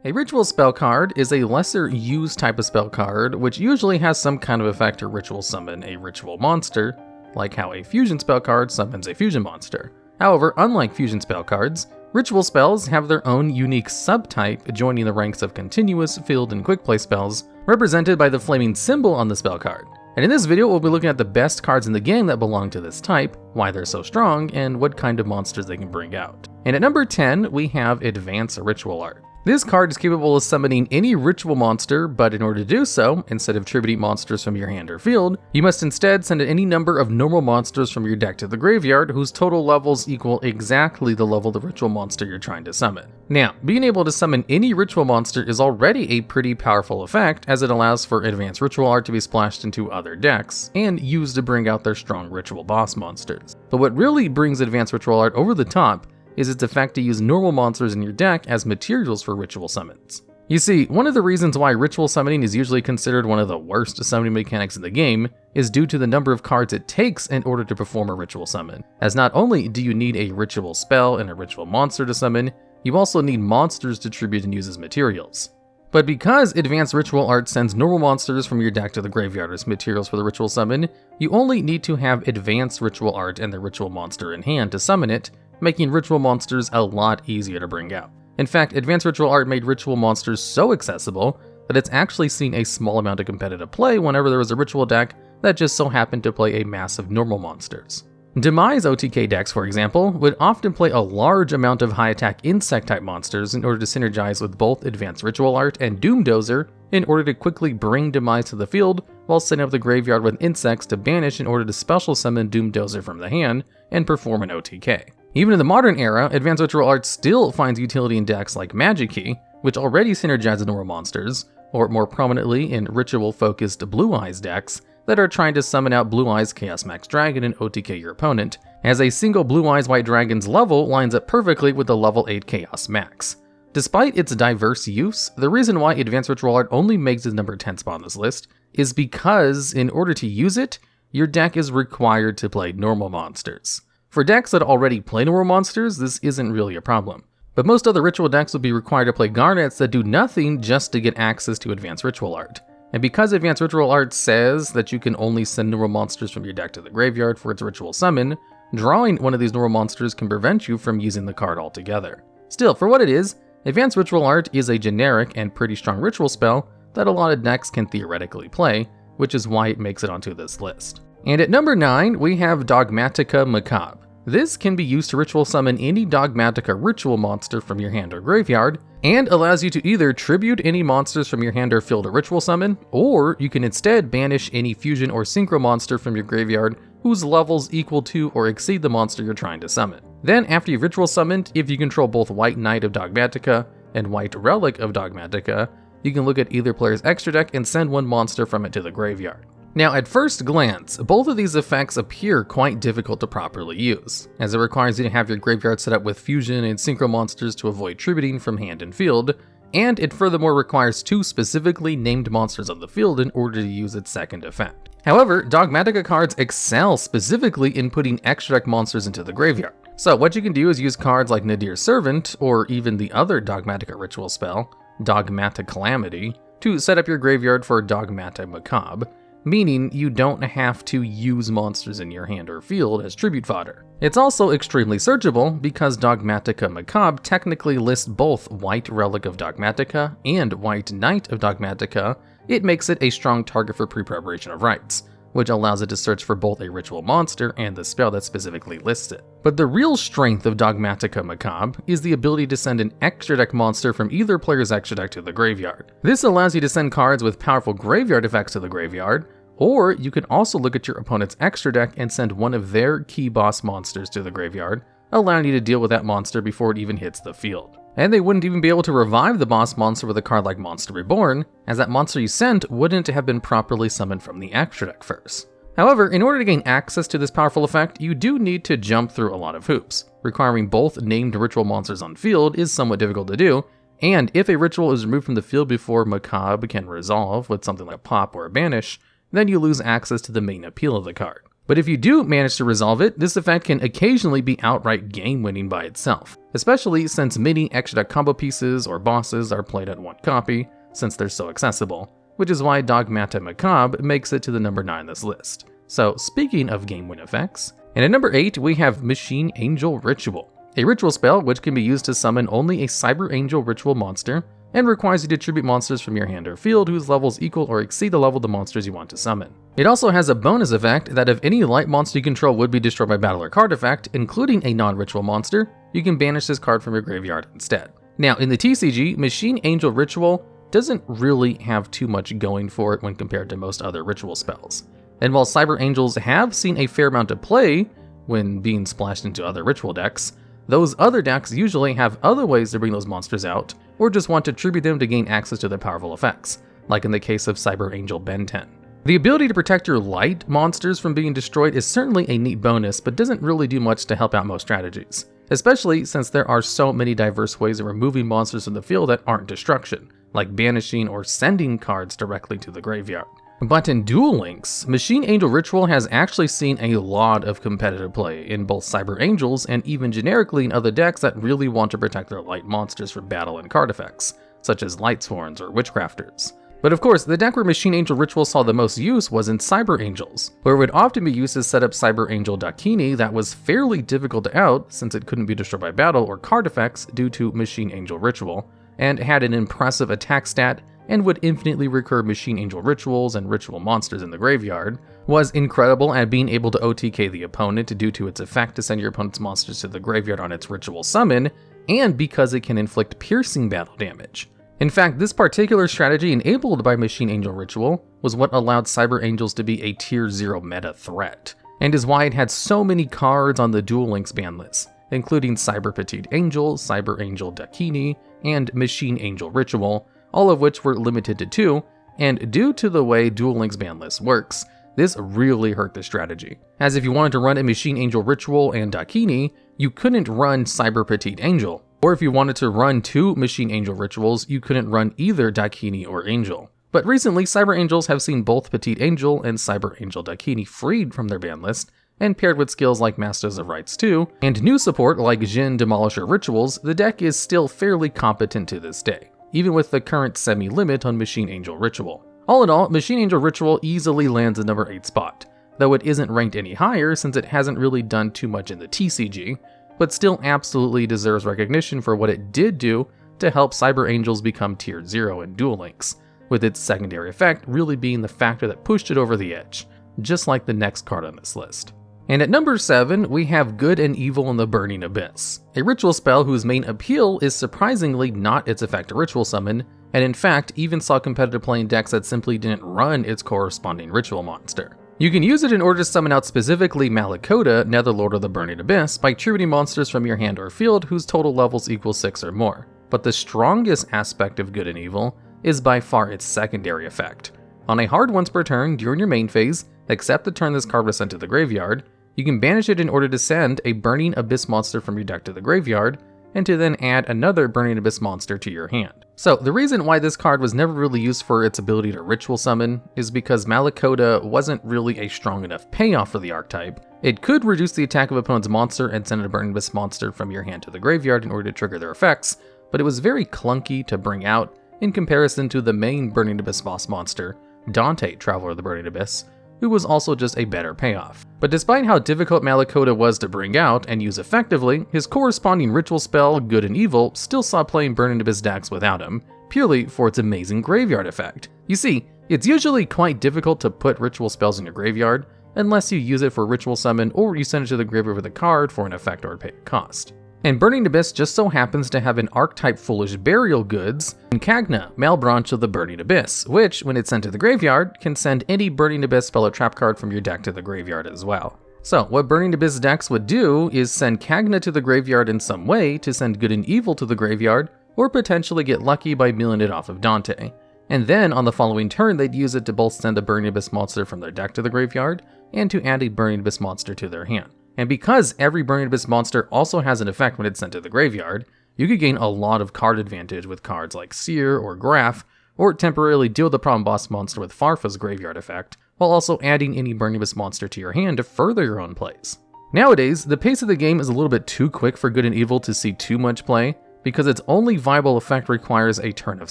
A ritual spell card is a lesser used type of spell card which usually has some kind of effect to ritual summon a ritual monster, like how a fusion spell card summons a fusion monster. However, unlike fusion spell cards, ritual spells have their own unique subtype joining the ranks of continuous, field, and quick play spells, represented by the flaming symbol on the spell card. And in this video, we'll be looking at the best cards in the game that belong to this type, why they're so strong, and what kind of monsters they can bring out. And at number 10, we have Advanced Ritual Art. This card is capable of summoning any ritual monster, but in order to do so, instead of tributing monsters from your hand or field, you must instead send any number of normal monsters from your deck to the graveyard whose total levels equal exactly the level of the ritual monster you're trying to summon. Now, being able to summon any ritual monster is already a pretty powerful effect, as it allows for Advanced Ritual Art to be splashed into other decks, and used to bring out their strong ritual boss monsters. But what really brings Advanced Ritual Art over the top is its effect to use normal monsters in your deck as materials for ritual summons. You see, one of the reasons why ritual summoning is usually considered one of the worst summoning mechanics in the game is due to the number of cards it takes in order to perform a ritual summon, as not only do you need a ritual spell and a ritual monster to summon, you also need monsters to tribute and use as materials. But because Advanced Ritual Art sends normal monsters from your deck to the graveyard as materials for the ritual summon, you only need to have Advanced Ritual Art and the ritual monster in hand to summon it, making ritual monsters a lot easier to bring out. In fact, Advanced Ritual Art made ritual monsters so accessible that it's actually seen a small amount of competitive play whenever there was a ritual deck that just so happened to play a mass of normal monsters. Demise OTK decks, for example, would often play a large amount of high-attack insect-type monsters in order to synergize with both Advanced Ritual Art and Doomdozer in order to quickly bring Demise to the field while setting up the graveyard with insects to banish in order to special summon Doomdozer from the hand and perform an OTK. Even in the modern era, Advanced Ritual Art still finds utility in decks like Magic Key, which already synergizes normal monsters, or more prominently in ritual-focused Blue Eyes decks that are trying to summon out Blue Eyes Chaos Max Dragon and OTK your opponent, as a single Blue Eyes White Dragon's level lines up perfectly with the level 8 Chaos Max. Despite its diverse use, the reason why Advanced Ritual Art only makes its number 10 spot on this list is because, in order to use it, your deck is required to play normal monsters. For decks that already play normal monsters, this isn't really a problem. But most other ritual decks would be required to play Garnets that do nothing just to get access to Advanced Ritual Art. And because Advanced Ritual Art says that you can only send normal monsters from your deck to the graveyard for its ritual summon, drawing one of these normal monsters can prevent you from using the card altogether. Still, for what it is, Advanced Ritual Art is a generic and pretty strong ritual spell that a lot of decks can theoretically play, which is why it makes it onto this list. And at number 9, we have Dogmatikamacabre. This can be used to ritual summon any Dogmatika ritual monster from your hand or graveyard, and allows you to either tribute any monsters from your hand or field to ritual summon, or you can instead banish any fusion or synchro monster from your graveyard whose levels equal to or exceed the monster you're trying to summon. Then, after you've ritual summoned, if you control both White Knight of Dogmatika and White Relic of Dogmatika, you can look at either player's extra deck and send one monster from it to the graveyard. Now, at first glance, both of these effects appear quite difficult to properly use, as it requires you to have your graveyard set up with fusion and synchro monsters to avoid tributing from hand and field, and it furthermore requires 2 specifically named monsters on the field in order to use its second effect. However, Dogmatika cards excel specifically in putting extra deck monsters into the graveyard. So what you can do is use cards like Nadir's Servant, or even the other Dogmatika ritual spell, Dogmatic Calamity, to set up your graveyard for Dogmatikamacabre, meaning you don't have to use monsters in your hand or field as tribute fodder. It's also extremely searchable because Dogmatikamacabre technically lists both White Relic of Dogmatika and White Knight of Dogmatika. It makes it a strong target for pre-preparation of rites, which allows it to search for both a ritual monster and the spell that specifically lists it. But the real strength of Dogmatikamacabre is the ability to send an extra deck monster from either player's extra deck to the graveyard. This allows you to send cards with powerful graveyard effects to the graveyard, or you can also look at your opponent's extra deck and send one of their key boss monsters to the graveyard, allowing you to deal with that monster before it even hits the field. And they wouldn't even be able to revive the boss monster with a card like Monster Reborn, as that monster you sent wouldn't have been properly summoned from the extra deck first. However, in order to gain access to this powerful effect, you do need to jump through a lot of hoops. Requiring both named ritual monsters on field is somewhat difficult to do, and if a ritual is removed from the field before Macabre can resolve with something like a pop or a banish, then you lose access to the main appeal of the card. But if you do manage to resolve it, this effect can occasionally be outright game-winning by itself. especially since many extra deck combo pieces or bosses are played at one copy, since they're so accessible, which is why Dogmatikamacabre makes it to the number 9 on this list. So speaking of game win effects, and at number 8 we have Machine Angel Ritual, a ritual spell which can be used to summon only a Cyber Angel ritual monster, and requires you to tribute monsters from your hand or field whose levels equal or exceed the level of the monsters you want to summon. It also has a bonus effect that if any light monster you control would be destroyed by battle or card effect, including a non-ritual monster, you can banish this card from your graveyard instead. Now in the TCG, Machine Angel Ritual doesn't really have too much going for it when compared to most other ritual spells. And while Cyber Angels have seen a fair amount of play when being splashed into other ritual decks, those other decks usually have other ways to bring those monsters out, or just want to tribute them to gain access to their powerful effects, like in the case of Cyber Angel Ben 10. The ability to protect your light monsters from being destroyed is certainly a neat bonus, but doesn't really do much to help out most strategies, especially since there are so many diverse ways of removing monsters from the field that aren't destruction, like banishing or sending cards directly to the graveyard. But in Duel Links, Machine Angel Ritual has actually seen a lot of competitive play in both Cyber Angels and even generically in other decks that really want to protect their light monsters from battle and card effects, such as Lightsworns or Witchcrafters. But of course, the deck where Machine Angel Ritual saw the most use was in Cyber Angels, where it would often be used to set up Cyber Angel Dakini that was fairly difficult to out since it couldn't be destroyed by battle or card effects due to Machine Angel Ritual, and had an impressive attack stat and would infinitely recur Machine Angel Rituals and ritual monsters in the graveyard, was incredible at being able to OTK the opponent due to its effect to send your opponent's monsters to the graveyard on its ritual summon, and because it can inflict piercing battle damage. In fact, this particular strategy enabled by Machine Angel Ritual was what allowed Cyber Angels to be a tier 0 meta threat, and is why it had so many cards on the Duel Links ban list, including Cyber Petite Angel, Cyber Angel Dakini, and Machine Angel Ritual, all of which were limited to 2, and due to the way Duel Links ban list works, this really hurt the strategy, as if you wanted to run a Machine Angel Ritual and Dakini, you couldn't run Cyber Petite Angel, or if you wanted to run 2 Machine Angel Rituals, you couldn't run either Dakini or Angel. But recently, Cyber Angels have seen both Petite Angel and Cyber Angel Dakini freed from their ban list, and paired with skills like Masters of Rites 2, and new support like Jin Demolisher Rituals, the deck is still fairly competent to this day, even with the current semi-limit on Machine Angel Ritual. All in all, Machine Angel Ritual easily lands the number 8 spot, though it isn't ranked any higher since it hasn't really done too much in the TCG, but still absolutely deserves recognition for what it did do to help Cyber Angels become tier 0 in Duel Links, with its secondary effect really being the factor that pushed it over the edge, just like the next card on this list. And at number 7, we have Good and Evil in the Burning Abyss, a ritual spell whose main appeal is surprisingly not its effect to ritual summon, and in fact even saw competitive play in decks that simply didn't run its corresponding ritual monster. You can use it in order to summon out specifically Malakota, Netherlord of the Burning Abyss, by tributing monsters from your hand or field whose total levels equal 6 or more. But the strongest aspect of Good and Evil is by far its secondary effect. On a hard once per turn during your main phase, except the turn this card was sent to the graveyard, you can banish it in order to send a Burning Abyss monster from your deck to the graveyard, and to then add another Burning Abyss monster to your hand. So the reason why this card was never really used for its ability to ritual summon is because Malakota wasn't really a strong enough payoff for the archetype. It could reduce the attack of opponent's monster and send a Burning Abyss monster from your hand to the graveyard in order to trigger their effects, but it was very clunky to bring out in comparison to the main Burning Abyss boss monster, Dante, Traveler of the Burning Abyss, who was also just a better payoff. But despite how difficult Malakota was to bring out and use effectively, his corresponding ritual spell, Good and Evil, still saw playing Burning Abyss decks without him, purely for its amazing graveyard effect. You see, it's usually quite difficult to put ritual spells in your graveyard, unless you use it for ritual summon or you send it to the graveyard with a card for an effect or pay a cost. And Burning Abyss just so happens to have an archetype Foolish Burial Goods, Incagna, Malebranche of the Burning Abyss, which, when it's sent to the graveyard, can send any Burning Abyss spell or trap card from your deck to the graveyard as well. So, what Burning Abyss decks would do is send Cagna to the graveyard in some way to send Good and Evil to the graveyard, or potentially get lucky by milling it off of Dante. And then, on the following turn, they'd use it to both send a Burning Abyss monster from their deck to the graveyard, and to add a Burning Abyss monster to their hand. And because every Burning Abyss monster also has an effect when it's sent to the graveyard, you could gain a lot of card advantage with cards like Seer or Graph, or temporarily deal the problem boss monster with Farfa's graveyard effect, while also adding any Burning Abyss monster to your hand to further your own plays. Nowadays, the pace of the game is a little bit too quick for good and evil to see too much play, because its only viable effect requires a turn of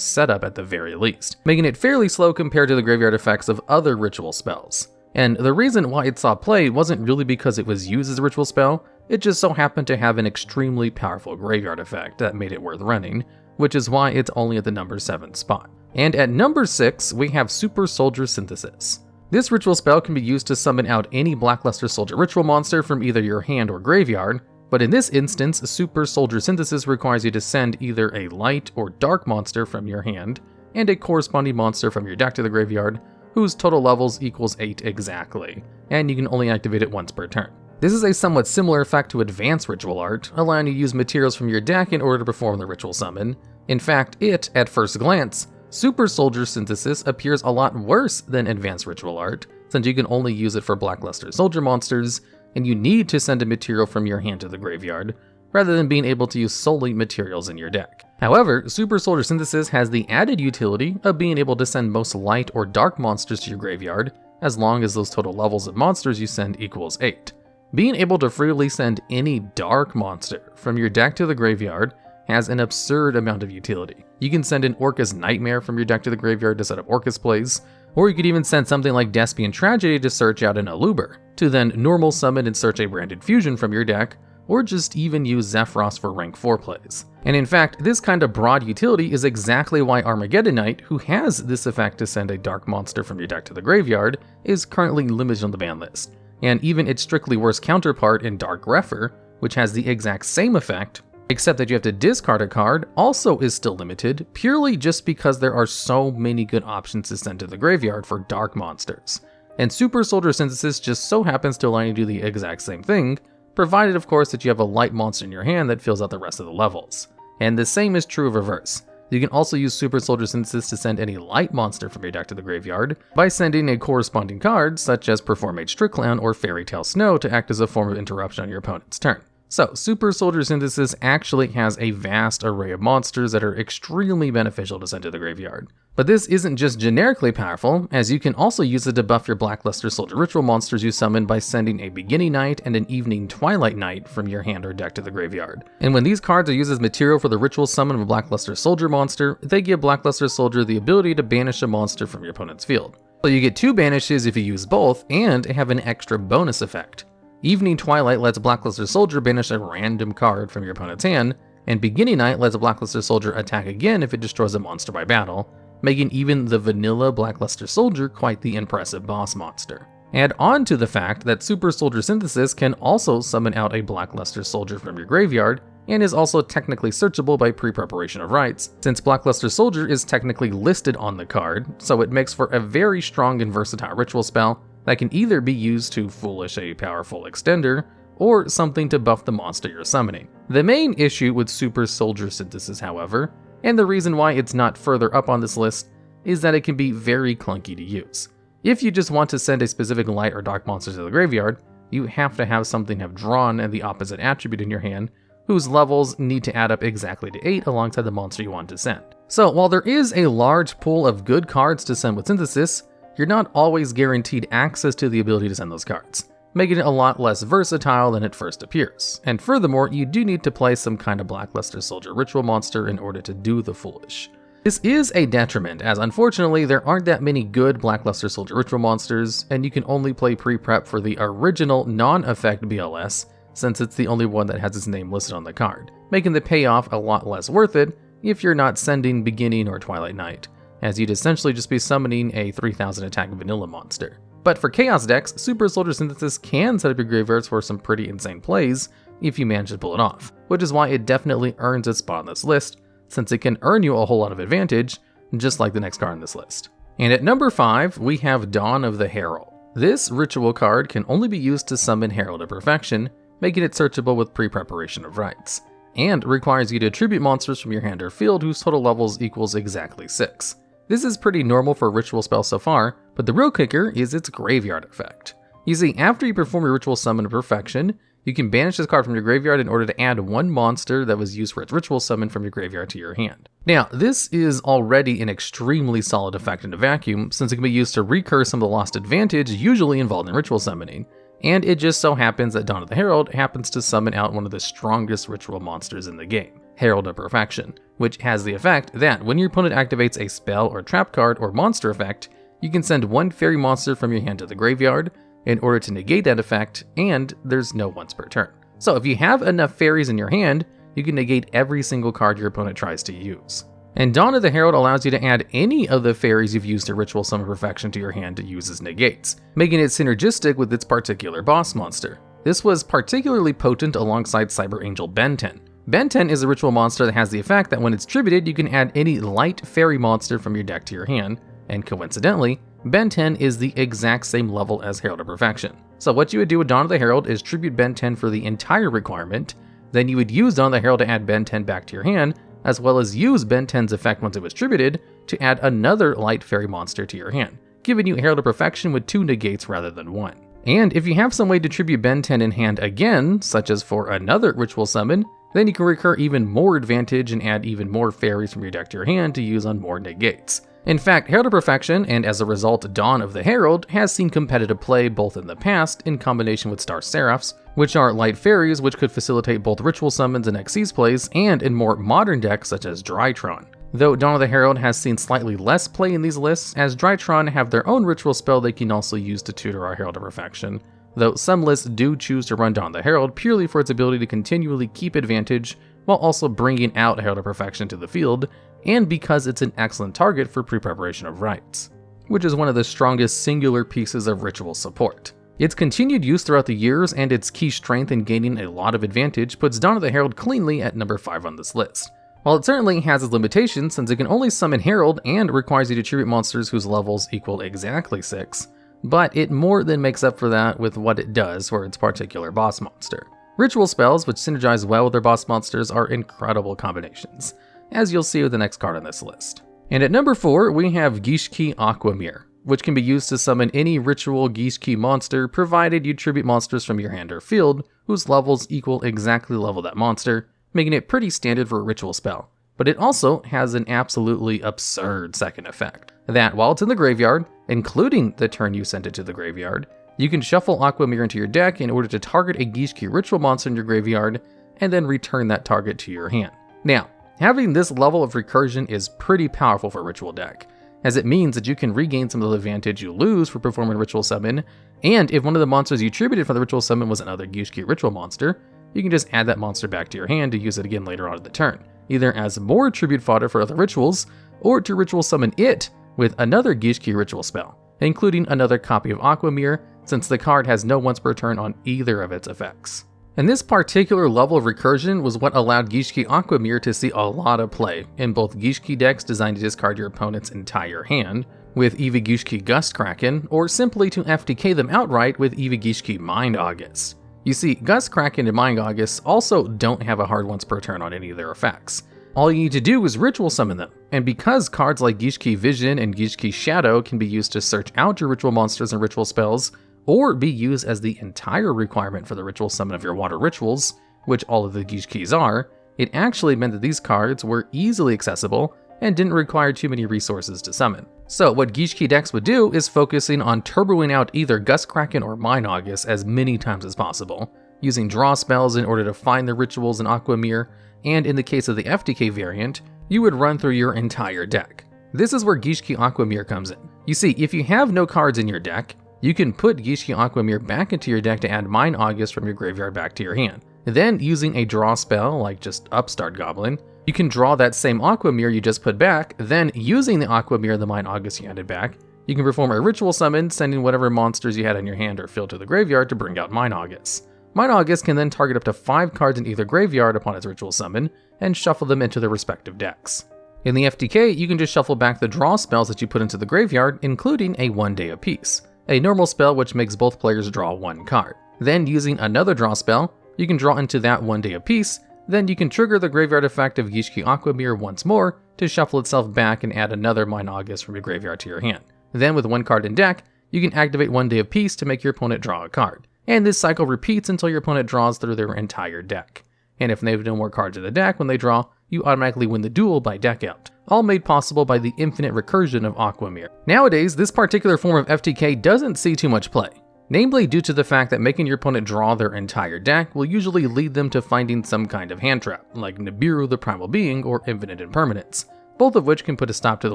setup at the very least, making it fairly slow compared to the graveyard effects of other ritual spells. And the reason why it saw play wasn't really because it was used as a ritual spell, it just so happened to have an extremely powerful graveyard effect that made it worth running, which is why it's only at the number 7 spot. And at number 6, we have Super Soldier Synthesis. This ritual spell can be used to summon out any Blackluster Soldier ritual monster from either your hand or graveyard, but in this instance, Super Soldier Synthesis requires you to send either a light or dark monster from your hand, and a corresponding monster from your deck to the graveyard, whose total levels equals 8 exactly, and you can only activate it once per turn. This is a somewhat similar effect to Advanced Ritual Art, allowing you to use materials from your deck in order to perform the ritual summon. In fact, at first glance, Super Soldier Synthesis appears a lot worse than Advanced Ritual Art, since you can only use it for Blackluster Soldier monsters, and you need to send a material from your hand to the graveyard, rather than being able to use solely materials in your deck. However, Super Soldier Synthesis has the added utility of being able to send most light or dark monsters to your graveyard, as long as those total levels of monsters you send equals 8. Being able to freely send any dark monster from your deck to the graveyard has an absurd amount of utility. You can send an Orcus Nightmare from your deck to the graveyard to set up Orcus plays, or you could even send something like Despian Tragedy to search out an Aluber, to then normal summon and search a branded fusion from your deck, or just even use Zephyros for rank 4 plays. And in fact, this kind of broad utility is exactly why Armageddon Knight, who has this effect to send a dark monster from your deck to the graveyard, is currently limited on the ban list. And even its strictly worse counterpart in Dark Grepher, which has the exact same effect, except that you have to discard a card, also is still limited, purely just because there are so many good options to send to the graveyard for dark monsters. And Super Soldier Synthesis just so happens to allow you to do the exact same thing, provided of course that you have a light monster in your hand that fills out the rest of the levels. And the same is true of reverse. You can also use Super Soldier Synthesis to send any light monster from your deck to the graveyard by sending a corresponding card, such as Perform Mage Trick Clown or Fairy Tale Snow, to act as a form of interruption on your opponent's turn. So, Super Soldier Synthesis actually has a vast array of monsters that are extremely beneficial to send to the graveyard. But this isn't just generically powerful, as you can also use it to buff your Blackluster Soldier ritual monsters you summon by sending a Beginning Night and an Evening Twilight Night from your hand or deck to the graveyard. And when these cards are used as material for the ritual summon of a Blackluster Soldier monster, they give Blackluster Soldier the ability to banish a monster from your opponent's field. So you get 2 banishes if you use both, and have an extra bonus effect. Evening Twilight lets Blackluster Soldier banish a random card from your opponent's hand, and Beginning Night lets a Blackluster Soldier attack again if it destroys a monster by battle, making even the vanilla Blackluster Soldier quite the impressive boss monster. Add on to the fact that Super Soldier Synthesis can also summon out a Blackluster Soldier from your graveyard, and is also technically searchable by pre-preparation of rites, since Blackluster Soldier is technically listed on the card, so it makes for a very strong and versatile ritual spell that can either be used to foolish a powerful extender, or something to buff the monster you're summoning. The main issue with Super Soldier Synthesis, however, and the reason why it's not further up on this list, is that it can be very clunky to use. If you just want to send a specific light or dark monster to the graveyard, you have to have something have drawn and the opposite attribute in your hand, whose levels need to add up exactly to 8 alongside the monster you want to send. So while there is a large pool of good cards to send with Synthesis, you're not always guaranteed access to the ability to send those cards, making it a lot less versatile than it first appears. And furthermore, you do need to play some kind of Blackluster Soldier ritual monster in order to do the foolish. This is a detriment, as unfortunately there aren't that many good Blackluster Soldier ritual monsters, and you can only play pre-prep for the original non-effect BLS, since it's the only one that has its name listed on the card, making the payoff a lot less worth it if you're not sending Beginning or Twilight Night, as you'd essentially just be summoning a 3000 attack vanilla monster. But for Chaos decks, Super Soldier Synthesis can set up your graveyards for some pretty insane plays if you manage to pull it off, which is why it definitely earns its spot on this list, since it can earn you a whole lot of advantage, just like the next card on this list. And at number 5, we have Dawn of the Herald. This ritual card can only be used to summon Herald to perfection, making it searchable with pre-preparation of rites, and requires you to attribute monsters from your hand or field whose total levels equals exactly 6. This is pretty normal for a ritual spell so far, but the real kicker is its graveyard effect. You see, after you perform your ritual summon to perfection, you can banish this card from your graveyard in order to add one monster that was used for its ritual summon from your graveyard to your hand. Now, this is already an extremely solid effect in a vacuum, since it can be used to recur some of the lost advantage usually involved in ritual summoning, And it just so happens that Dawn of the Herald happens to summon out one of the strongest ritual monsters in the game, Herald of Perfection, which has the effect that when your opponent activates a spell or trap card or monster effect, you can send one fairy monster from your hand to the graveyard in order to negate that effect, and there's no once per turn. So if you have enough fairies in your hand, you can negate every single card your opponent tries to use. And Dawn of the Herald allows you to add any of the fairies you've used to Ritual Summon Perfection to your hand to use as negates, making it synergistic with its particular boss monster. This was particularly potent alongside Cyber Angel Ben 10. Ben 10 is a ritual monster that has the effect that when it's tributed, you can add any light fairy monster from your deck to your hand, and coincidentally, Ben 10 is the exact same level as Herald of Perfection. So what you would do with Dawn of the Herald is tribute Ben 10 for the entire requirement, then you would use Dawn of the Herald to add Ben 10 back to your hand, as well as use Ben 10's effect once it was tributed to add another light fairy monster to your hand, giving you Herald of Perfection with 2 negates rather than 1. And if you have some way to tribute Ben 10 in hand again, such as for another ritual summon, then you can recur even more advantage and add even more fairies from your deck to your hand to use on more negates. In fact, Herald of Perfection, and as a result Dawn of the Herald, has seen competitive play both in the past in combination with Star Seraphs, which are light fairies which could facilitate both ritual summons and Xyz plays, and in more modern decks such as Drytron. Though Dawn of the Herald has seen slightly less play in these lists, as Drytron have their own ritual spell they can also use to tutor our Herald of Perfection, though some lists do choose to run Dawn of the Herald purely for its ability to continually keep advantage while also bringing out Herald of Perfection to the field, and because it's an excellent target for pre-preparation of rites, which is one of the strongest singular pieces of ritual support. Its continued use throughout the years and its key strength in gaining a lot of advantage puts Dawn of the Herald cleanly at number 5 on this list. While it certainly has its limitations since it can only summon Herald and requires you to tribute monsters whose levels equal exactly 6, but it more than makes up for that with what it does for its particular boss monster. Ritual spells, which synergize well with their boss monsters, are incredible combinations, as you'll see with the next card on this list. And at number 4, we have Gishki Aquamirror, which can be used to summon any ritual Gishki monster provided you tribute monsters from your hand or field whose levels equal exactly the level of that monster, making it pretty standard for a ritual spell. But it also has an absolutely absurd second effect, that while it's in the graveyard, including the turn you sent it to the graveyard, you can shuffle Aquamirror into your deck in order to target a Gishki ritual monster in your graveyard, and then return that target to your hand. Now, having this level of recursion is pretty powerful for a ritual deck, as it means that you can regain some of the advantage you lose for performing a ritual summon, and if one of the monsters you tributed for the ritual summon was another Gishki ritual monster, you can just add that monster back to your hand to use it again later on in the turn, either as more tribute fodder for other rituals, or to ritual summon it with another Gishki ritual spell, including another copy of Aquamirror, since the card has no once per turn on either of its effects. And this particular level of recursion was what allowed Gishki Aquamirror to see a lot of play in both Gishki decks designed to discard your opponent's entire hand, with Eva Gishki Gust Kraken, or simply to FTK them outright with Eva Gishki Mind August. You see, Gust Kraken and Mind August also don't have a hard once per turn on any of their effects. All you need to do is ritual summon them, and because cards like Gishki Vision and Gishki Shadow can be used to search out your ritual monsters and ritual spells, or be used as the entire requirement for the ritual summon of your water rituals, which all of the Gishkis are, it actually meant that these cards were easily accessible and didn't require too many resources to summon. So what Gishki decks would do is focusing on turboing out either Gust Kraken or Mind August as many times as possible, using draw spells in order to find the rituals in Aquamirror, and in the case of the FTK variant, you would run through your entire deck. This is where Gishki Aquamirror comes in. You see, if you have no cards in your deck, you can put Gishki Aquamirror back into your deck to add Mind August from your graveyard back to your hand. Then, using a draw spell, like just Upstart Goblin, you can draw that same Aquamirror you just put back, then using the Aquamirror and the Mind August you added back, you can perform a ritual summon, sending whatever monsters you had in your hand or field to the graveyard to bring out Mind August. Mind August can then target up to 5 cards in either graveyard upon its ritual summon, and shuffle them into their respective decks. In the FTK, you can just shuffle back the draw spells that you put into the graveyard, including a 1-day apiece, a normal spell which makes both players draw 1 card. Then, using another draw spell, you can draw into that 1-day apiece, then you can trigger the graveyard effect of Gishki Aquamirror once more to shuffle itself back and add another Mind August from your graveyard to your hand. Then, with 1 card in deck, you can activate 1-day apiece to make your opponent draw a card. And this cycle repeats until your opponent draws through their entire deck. And if they have no more cards in the deck when they draw, you automatically win the duel by deck out, all made possible by the infinite recursion of Aquamirror. Nowadays, this particular form of FTK doesn't see too much play. namely due to the fact that making your opponent draw their entire deck will usually lead them to finding some kind of hand trap, like Nibiru the Primal Being or Infinite Impermanence, both of which can put a stop to the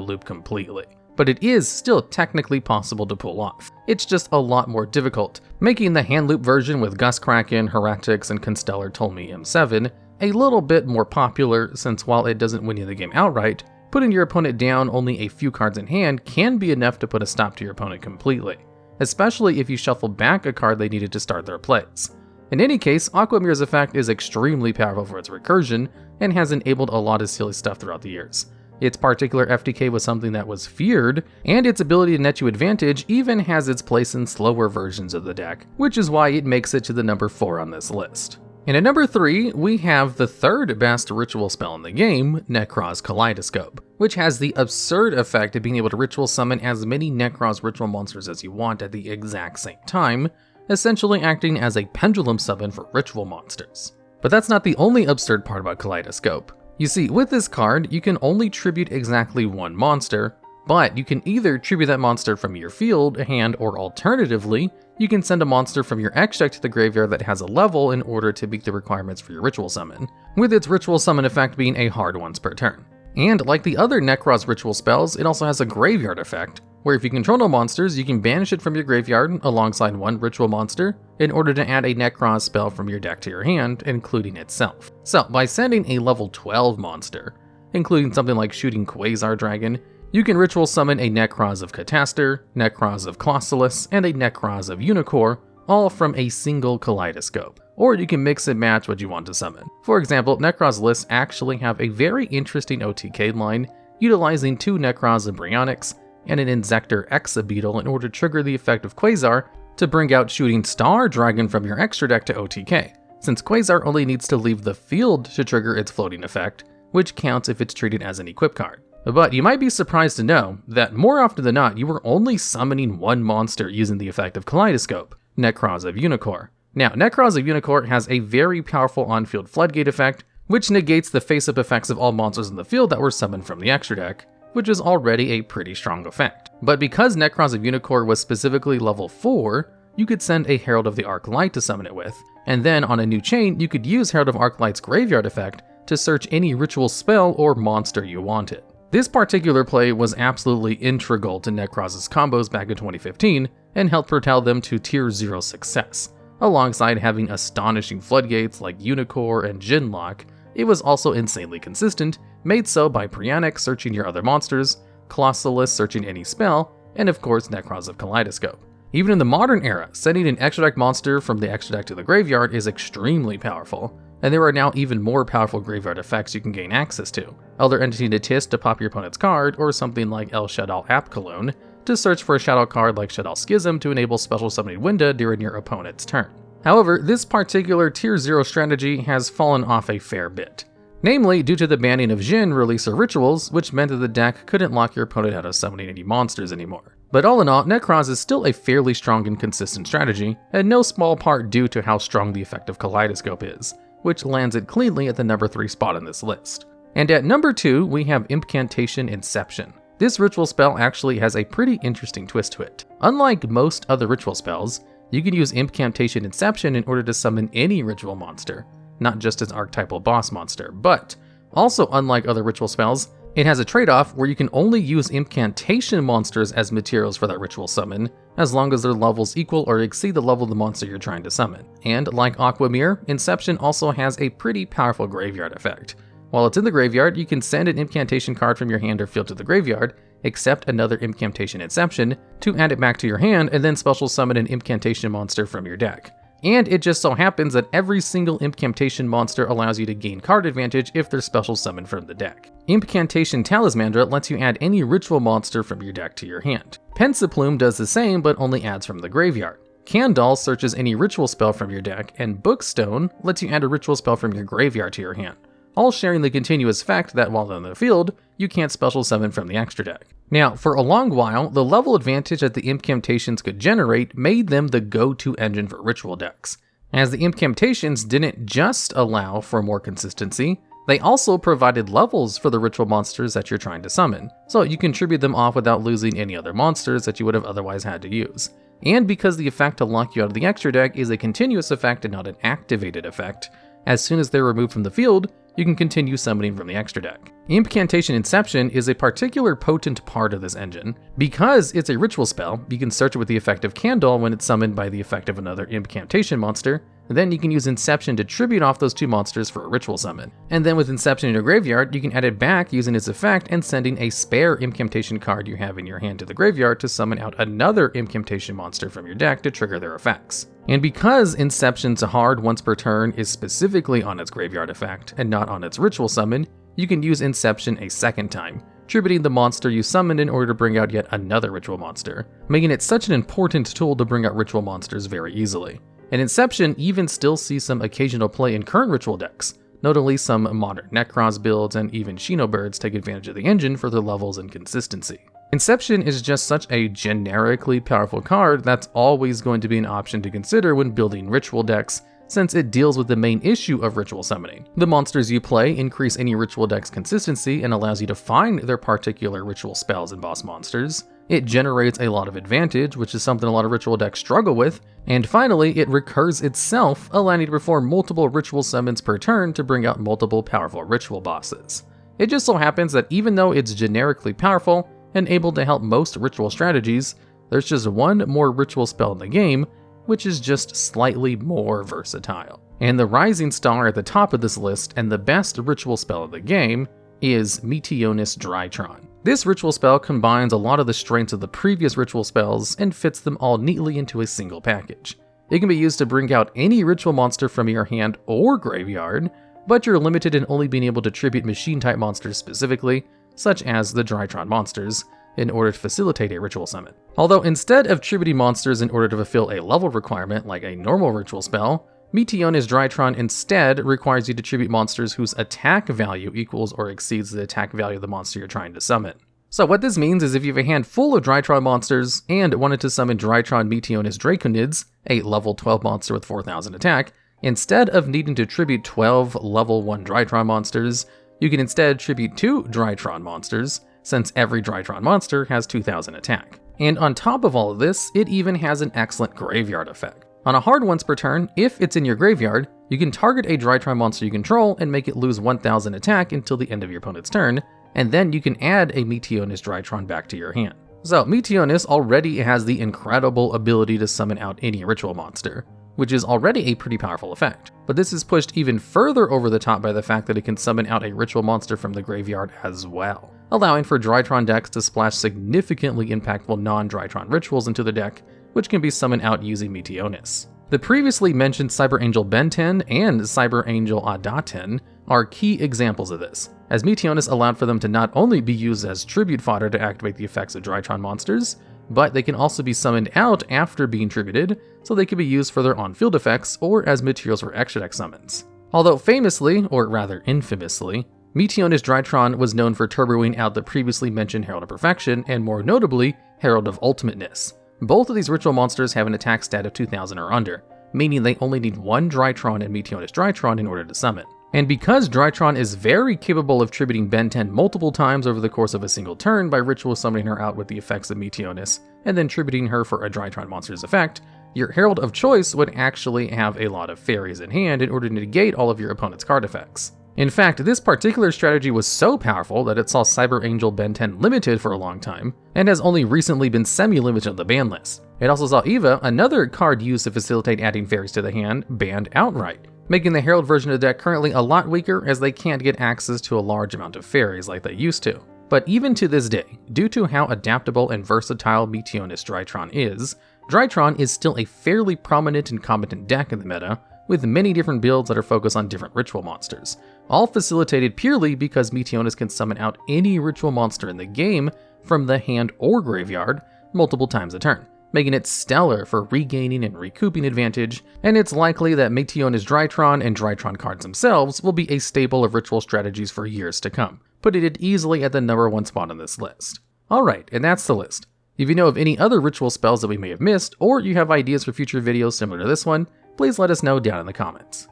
loop completely. But it is still technically possible to pull off. It's just a lot more difficult, making the hand loop version with Gustkraken, Heretics, and Constellar Ptolemy M7 a little bit more popular, since while it doesn't win you the game outright, putting your opponent down only a few cards in hand can be enough to put a stop to your opponent completely, especially if you shuffle back a card they needed to start their plays. In any case, Aquamirror's effect is extremely powerful for its recursion, and has enabled a lot of silly stuff throughout the years. Its particular FTK was something that was feared, and its ability to net you advantage even has its place in slower versions of the deck, which is why it makes it to the number 4 on this list. And at number 3, we have the third best ritual spell in the game, Nekroz Kaleidoscope, which has the absurd effect of being able to ritual summon as many Nekroz ritual monsters as you want at the exact same time, essentially acting as a pendulum summon for ritual monsters. But that's not the only absurd part about Kaleidoscope. You see, with this card, you can only tribute exactly one monster, but you can either tribute that monster from your field, hand, or alternatively, you can send a monster from your X deck to the graveyard that has a level in order to meet the requirements for your ritual summon, with its ritual summon effect being a hard once per turn. And like the other Nekroz ritual spells, it also has a graveyard effect, where if you control no monsters, you can banish it from your graveyard alongside one ritual monster in order to add a Nekroz spell from your deck to your hand, including itself. So by sending a level 12 monster, including something like Shooting Quasar Dragon, you can ritual summon a Nekroz of Cataster, Nekroz of Colossalus, and a Nekroz of Unicorn, all from a single Kaleidoscope. Or you can mix and match what you want to summon. For example, Nekroz lists actually have a very interesting OTK line, utilizing 2 Nekroz Embryonics and an Insector Exabeetle in order to trigger the effect of Quasar to bring out Shooting Star Dragon from your extra deck to OTK, since Quasar only needs to leave the field to trigger its floating effect, which counts if it's treated as an equip card. But you might be surprised to know that more often than not, you are only summoning one monster using the effect of Kaleidoscope, Nekroz of Unicorn. Now, Nekroz of Unicorn has a very powerful on-field floodgate effect, which negates the face-up effects of all monsters in the field that were summoned from the extra deck, which is already a pretty strong effect. But because Nekroz of Unicorn was specifically level 4, you could send a Herald of the Arclight to summon it with, and then on a new chain, you could use Herald of Arclight's graveyard effect to search any ritual spell or monster you wanted. This particular play was absolutely integral to Nekroz's combos back in 2015 and helped propel them to tier 0 success. Alongside having astonishing floodgates like Unicorn and Jinlock, it was also insanely consistent, made so by Prianic searching your other monsters, Colossalus searching any spell, and of course Nekroz of Kaleidoscope. Even in the modern era, sending an extra deck monster from the extra deck to the graveyard is extremely powerful, and there are now even more powerful graveyard effects you can gain access to. Elder Entity to Tisk to pop your opponent's card, or something like El Shadal Apkalon to search for a Shadow card like Shadal Schism to enable special summoning Winda during your opponent's turn. However, this particular tier 0 strategy has fallen off a fair bit. Namely, due to the banning of Jhin releaser rituals, which meant that the deck couldn't lock your opponent out of summoning any monsters anymore. But all in all, Nekroz is still a fairly strong and consistent strategy, and no small part due to how strong the effect of Kaleidoscope is, which lands it cleanly at the number 3 spot on this list. And at number 2, we have Impcantation Inception. This ritual spell actually has a pretty interesting twist to it. Unlike most other ritual spells, you can use Impcantation Inception in order to summon any ritual monster, not just its archetypal boss monster, but also unlike other ritual spells, it has a trade-off where you can only use incantation monsters as materials for that ritual summon, as long as their levels equal or exceed the level of the monster you're trying to summon. And like Aquamirror, Inception also has a pretty powerful graveyard effect. While it's in the graveyard, you can send an incantation card from your hand or field to the graveyard, accept another Incantation Inception to add it back to your hand, and then special summon an incantation monster from your deck. And it just so happens that every single Impcantation monster allows you to gain card advantage if they're special summoned from the deck. Impcantation Talismandra lets you add any ritual monster from your deck to your hand. Pensaplume does the same but only adds from the graveyard. Candle searches any ritual spell from your deck, and Bookstone lets you add a ritual spell from your graveyard to your hand, all sharing the continuous fact that while in the field, you can't special summon from the extra deck. Now, for a long while, the level advantage that the Incantations could generate made them the go-to engine for ritual decks, as the Incantations didn't just allow for more consistency, They also provided levels for the ritual monsters that you're trying to summon, so you can tribute them off without losing any other monsters that you would have otherwise had to use. And because the effect to lock you out of the extra deck is a continuous effect and not an activated effect, as soon as they're removed from the field, you can continue summoning from the extra deck. Impcantation Inception is a particular potent part of this engine. Because it's a ritual spell, you can search it with the effect of Candle when it's summoned by the effect of another Impcantation monster, then you can use Inception to tribute off those two monsters for a ritual summon. And then with Inception in your graveyard, you can add it back using its effect and sending a spare Impcantation card you have in your hand to the graveyard to summon out another Impcantation monster from your deck to trigger their effects. And because Inception's hard once per turn is specifically on its graveyard effect and not on its ritual summon, you can use Inception a second time, tributing the monster you summoned in order to bring out yet another ritual monster, making it such an important tool to bring out ritual monsters very easily. And Inception even still sees some occasional play in current ritual decks. Notably, some modern Nekroz builds and even Shino birds take advantage of the engine for their levels and consistency. Inception is just such a generically powerful card that's always going to be an option to consider when building ritual decks, since it deals with the main issue of ritual summoning. The monsters you play increase any ritual deck's consistency and allows you to find their particular ritual spells and boss monsters. It generates a lot of advantage, which is something a lot of ritual decks struggle with. And finally, it recurs itself, allowing you to perform multiple ritual summons per turn to bring out multiple powerful ritual bosses. It just so happens that even though it's generically powerful and able to help most ritual strategies, there's just one more ritual spell in the game, which is just slightly more versatile. And the rising star at the top of this list and the best ritual spell of the game is Meteonis Drytron. This ritual spell combines a lot of the strengths of the previous ritual spells and fits them all neatly into a single package. It can be used to bring out any ritual monster from your hand or graveyard, but you're limited in only being able to tribute machine-type monsters specifically, such as the Drytron monsters, in order to facilitate a ritual summon. Although instead of tributing monsters in order to fulfill a level requirement like a normal ritual spell, Meteonis Drytron instead requires you to tribute monsters whose attack value equals or exceeds the attack value of the monster you're trying to summon. So what this means is if you have a hand full of Drytron monsters and wanted to summon Drytron Meteonis Draconids, a level 12 monster with 4000 attack, instead of needing to tribute 12 level 1 Drytron monsters, you can instead tribute 2 Drytron monsters, since every Drytron monster has 2000 attack. And on top of all of this, it even has an excellent graveyard effect. On a hard once per turn, if it's in your graveyard, you can target a Drytron monster you control and make it lose 1000 attack until the end of your opponent's turn, and then you can add a Meteonis Drytron back to your hand. So Meteonis already has the incredible ability to summon out any ritual monster, which is already a pretty powerful effect. But this is pushed even further over the top by the fact that it can summon out a ritual monster from the graveyard as well, allowing for Drytron decks to splash significantly impactful non-Drytron rituals into the deck, which can be summoned out using Meteonis. The previously mentioned Cyber Angel Benten and Cyber Angel Adaten are key examples of this, as Meteonis allowed for them to not only be used as tribute fodder to activate the effects of Drytron monsters, but they can also be summoned out after being tributed, so they can be used for their on-field effects or as materials for extra deck summons. Although famously, or rather infamously, Meteonis Drytron was known for turboing out the previously mentioned Herald of Perfection and more notably, Herald of Ultimateness. Both of these ritual monsters have an attack stat of 2000 or under, meaning they only need one Drytron and Meteonis Drytron in order to summon. And because Drytron is very capable of tributing Benten multiple times over the course of a single turn by ritual summoning her out with the effects of Meteonis, and then tributing her for a Drytron monster's effect, your Herald of Choice would actually have a lot of fairies in hand in order to negate all of your opponent's card effects. In fact, this particular strategy was so powerful that it saw Cyber Angel Benten limited for a long time, and has only recently been semi-limited on the ban list. It also saw Eva, another card used to facilitate adding fairies to the hand, banned outright, making the Herald version of the deck currently a lot weaker as they can't get access to a large amount of fairies like they used to. But even to this day, due to how adaptable and versatile Meteonis Drytron is still a fairly prominent and competent deck in the meta, with many different builds that are focused on different ritual monsters, all facilitated purely because Meteonis can summon out any ritual monster in the game from the hand or graveyard multiple times a turn, making it stellar for regaining and recouping advantage, and it's likely that Meteonis Drytron and Drytron cards themselves will be a staple of ritual strategies for years to come, putting it easily at the #1 spot on this list. Alright, and that's the list. If you know of any other ritual spells that we may have missed, or you have ideas for future videos similar to this one, please let us know down in the comments.